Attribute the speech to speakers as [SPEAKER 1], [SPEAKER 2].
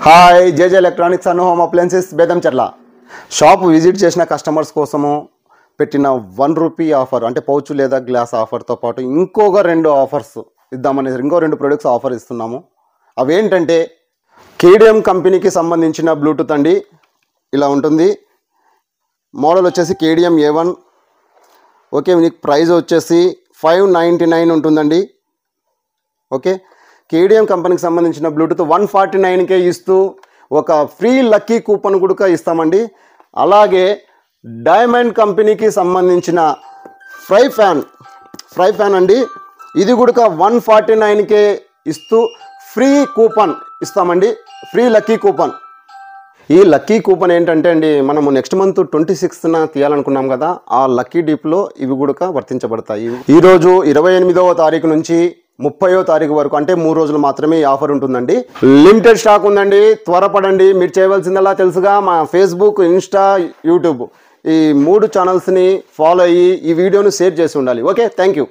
[SPEAKER 1] Hi JJ electronics and home appliances Bedancherla shop visit చేసిన customers కోసము పెట్టిన ₹1 ఆఫర్ అంటే పౌచ్ లేదా గ్లాస్ ఆఫర్తో పాటు ఇంకొక 2 ఆఫర్స్ ఇద్దామని ఇంకో 2 ప్రొడక్ట్స్ ఆఫర్ ఇస్తున్నాము. అవేంటంటే కేడిఎం కంపెనీకి సంబంధించిన బ్లూటూత్ అండి. ఇలా ఉంటుంది. మోడల్ వచ్చేసి కేడిఎం A1. ఓకే, మీకు ప్రైస్ వచ్చేసి $599 ఉంటుందండి. ఓకే, కేడిఎం కంపెనీకి సంబంధించిన బ్లూటూత్ 149కే ఇస్తూ ఒక ఫ్రీ లక్కీ కూపన్ కూడా ఇస్తామండి. అలాగే డైమండ్ కంపెనీకి సంబంధించిన ఫ్రై ఫ్యాన్ అండి, ఇది కూడా 149కే ఇస్తూ ఫ్రీ కూపన్ ఇస్తామండి, ఫ్రీ లక్కీ కూపన్. ఈ లక్కీ కూపన్ ఏంటంటే అండి, మనము నెక్స్ట్ మంత్ 26న తీయాలనుకున్నాం కదా, ఆ లక్కీ డీప్లో ఇవి కూడా వర్తించబడతాయి. ఈరోజు 28వ తారీఖు నుంచి 30వ తారీఖు వరకు అంటే 3 రోజులు మాత్రమే ఈ ఆఫర్ ఉంటుందండి. లిమిటెడ్ స్టాక్ ఉందండి, త్వరపడండి. మీరు చేయవలసిందల్లా తెలుసుగా, మా ఫేస్బుక్, ఇన్స్టా, యూట్యూబ్ ఈ 3 ఛానల్స్ని ఫాలో అయ్యి ఈ వీడియోను షేర్ చేసి ఉండాలి. Okay, thank you.